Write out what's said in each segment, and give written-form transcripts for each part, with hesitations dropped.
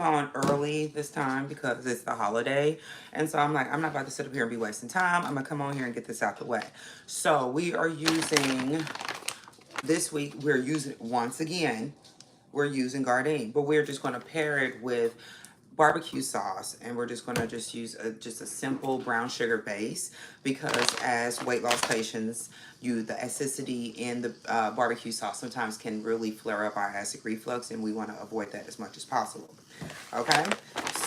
on early this time because it's the holiday. And so I'm like, I'm not about to sit up here and be wasting time. I'm going to come on here and get this out the way. So we are using, this week, we're using, once again, we're using Gardein. But we're just going to pair it with barbecue sauce, and we're just going to just use just a simple brown sugar base, because as weight loss patients, the acidity in the barbecue sauce sometimes can really flare up our acid reflux, and we want to avoid that as much as possible. Okay,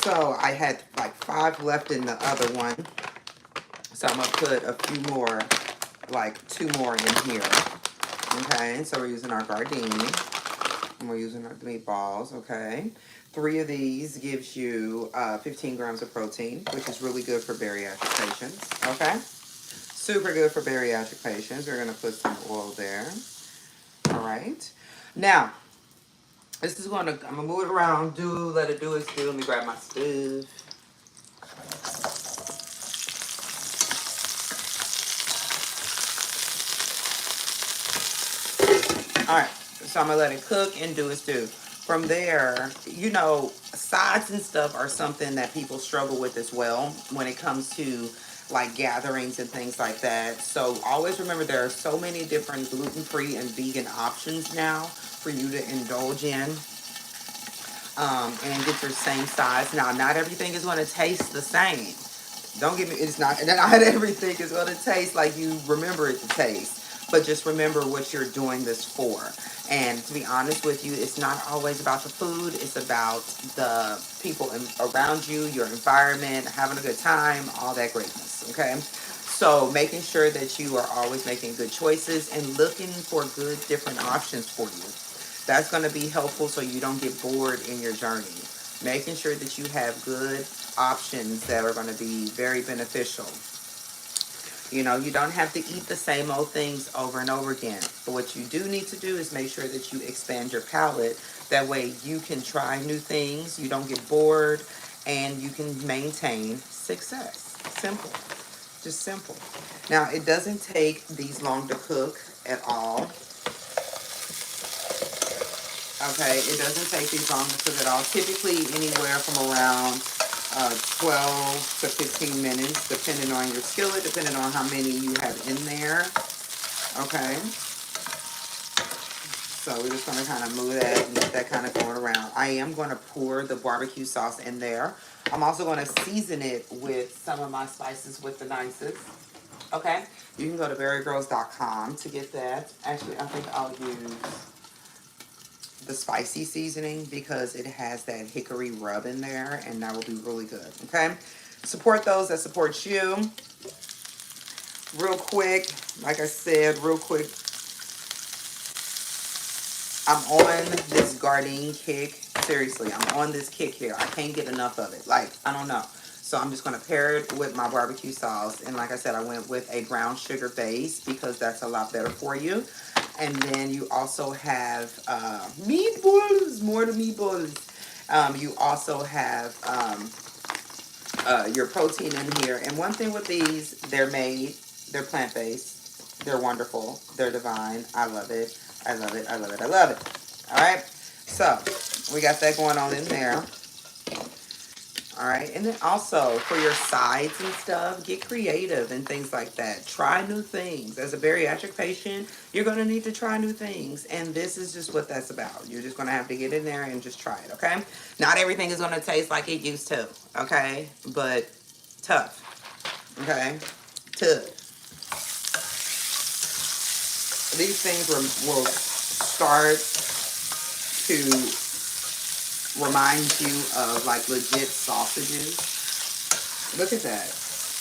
so I had like 5 left in the other one, so I'm gonna put a few more, like 2 more in here. Okay, so we're using our Gardein. And we're using our meatballs, okay? 3 of these gives you 15 grams of protein, which is really good for bariatric patients, okay? Super good for bariatric patients. We're going to put some oil there, all right? Now, this is going to, I'm going to move it around, let it do its do. Let me grab my stuff. All right, so I'm going to let it cook and do its due. From there, you know, sides and stuff are something that people struggle with as well when it comes to like gatherings and things like that. So always remember there are so many different gluten-free and vegan options now for you to indulge in and get your same size. Now, not everything is going to taste the same. Don't get me, it's not everything is going to taste like you remember it to taste. But just remember what you're doing this for. And to be honest with you, it's not always about the food. It's about the people around you, your environment, having a good time, all that greatness, okay? So making sure that you are always making good choices and looking for good different options for you. That's going to be helpful so you don't get bored in your journey. Making sure that you have good options that are going to be very beneficial. You know, you don't have to eat the same old things over and over again. But what you do need to do is make sure that you expand your palate. That way you can try new things, you don't get bored, and you can maintain success. Simple. Just simple. Now, it doesn't take these long to cook at all. Okay, it doesn't take these long to cook at all. Typically anywhere from around 12 to 15 minutes, depending on your skillet, depending on how many you have in there. Okay. So we're just going to kind of move that and get that kind of going around. I am going to pour the barbecue sauce in there. I'm also going to season it with some of my spices with the nicest. Okay. You can go to berrygirls.com to get that. Actually, I think I'll use the spicy seasoning because it has that hickory rub in there, and that will be really good. Okay, support those that support you. Real quick, like I said, real quick, I'm on this Gardein kick. Seriously, I'm on this kick here. I can't get enough of it. Like, I don't know. So I'm just going to pair it with my barbecue sauce. And like I said, I went with a brown sugar base because that's a lot better for you. And then you also have meatballs, more to meatballs. You also have your protein in here. And one thing with these, they're plant-based. They're wonderful. They're divine. I love it. I love it. I love it. I love it. All right. So we got that going on in there. All right, and then also for your sides and stuff, get creative and things like that. Try new things. As a bariatric patient, you're going to need to try new things, and this is just what that's about. You're just going to have to get in there and just try it, okay? Not everything is going to taste like it used to, okay? But tough, okay? Tough. These things will start to remind you of like legit sausages. Look at that.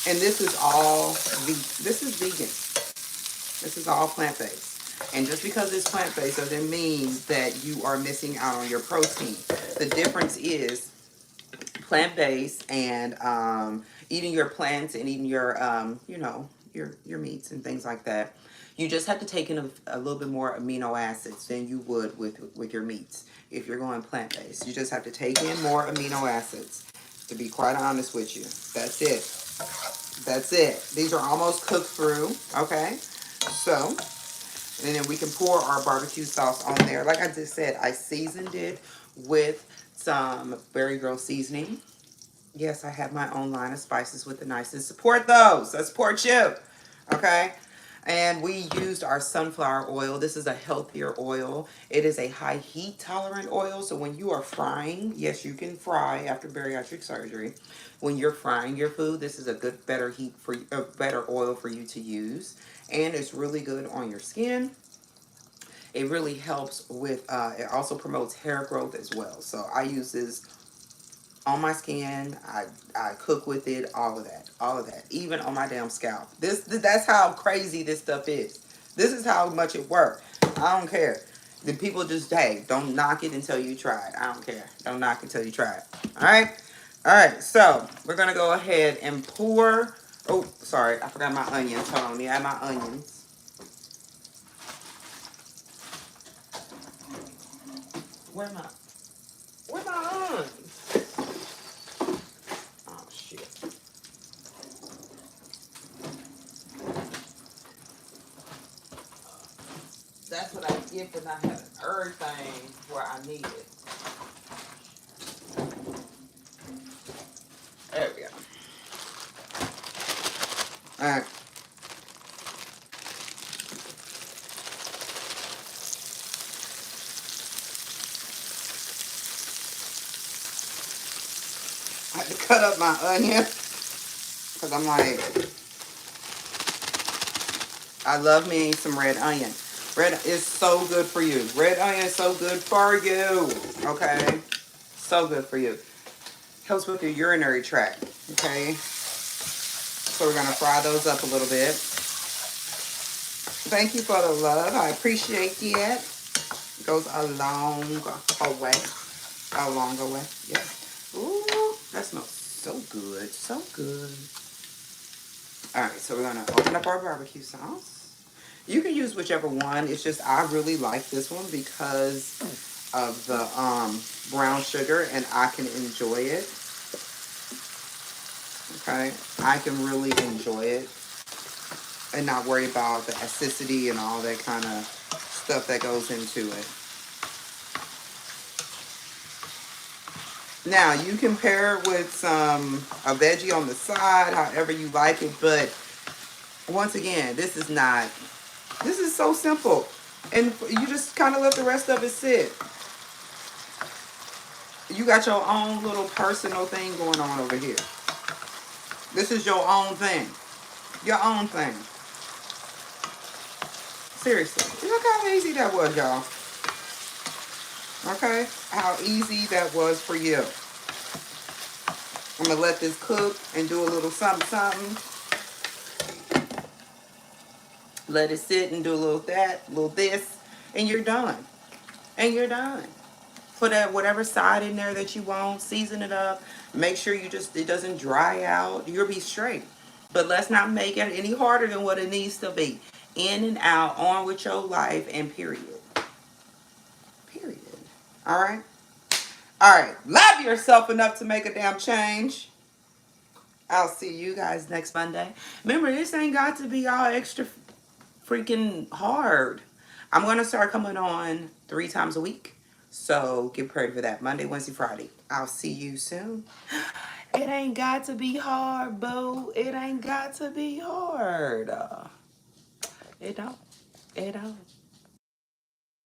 And this is all vegan. This is all plant-based. And just because it's plant-based doesn't mean that you are missing out on your protein. The difference is plant-based and eating your plants and eating your you know, your meats and things like that. You just have to take in a little bit more amino acids than you would with your meats if you're going plant-based. You just have to take in more amino acids, to be quite honest with you. That's it. That's it. These are almost cooked through, okay? So, and then we can pour our barbecue sauce on there. Like I just said, I seasoned it with some Berry Girl seasoning. Yes, I have my own line of spices with the nicest. Support those. I support you. Okay. And we used our sunflower oil. This is a healthier oil. It is a high heat tolerant oil. So when you are frying, yes, you can fry after bariatric surgery. When you're frying your food, this is a good, better heat for better oil for you to use. And it's really good on your skin. It really helps with, it also promotes hair growth as well. So I use this on my skin. I cook with it, all of that, even on my damn scalp. That's how crazy this stuff is. This is how much it works. I don't care. The people just, hey, don't knock it until you try it. I don't care. Don't knock it until you try it. All right, so we're gonna go ahead and pour. Oh, sorry, I forgot my onions. Hold on, let me add my onions. Where my onions? Oh shit. That's what I get for not having everything where I need it. There we go. Alright. I had to cut up my onion because I'm like, I love me some red onion. Red is so good for you. Red onion is so good for you. Okay? So good for you. Helps with your urinary tract. Okay? So we're going to fry those up a little bit. Thank you for the love. I appreciate it. It goes a long way. A longer way. Yeah. Ooh, that smells so good. So good. Alright, so we're going to open up our barbecue sauce. You can use whichever one. It's just I really like this one because of the brown sugar, and I can enjoy it. Okay? I can really enjoy it and not worry about the acidity and all that kind of stuff that goes into it. Now, you can pair it with a veggie on the side, however you like it, but once again, this is so simple. And you just kind of let the rest of it sit. You got your own little personal thing going on over here. This is your own thing. Your own thing. Seriously. Look how easy that was, y'all. Okay? How easy that was for you. I'm going to let this cook and do a little something, something. Let it sit and do a little that, a little this, and you're done. And you're done. Put whatever side in there that you want. Season it up. Make sure it doesn't dry out. You'll be straight. But let's not make it any harder than what it needs to be. In and out, on with your life, and period. Period. All right? All right. Love yourself enough to make a damn change. I'll see you guys next Monday. Remember, this ain't got to be all extra freaking hard. I'm going to start coming on 3 times a week. So get prepared for that. Monday, Wednesday, Friday. I'll see you soon. It ain't got to be hard, boo. It ain't got to be hard. It don't. It don't.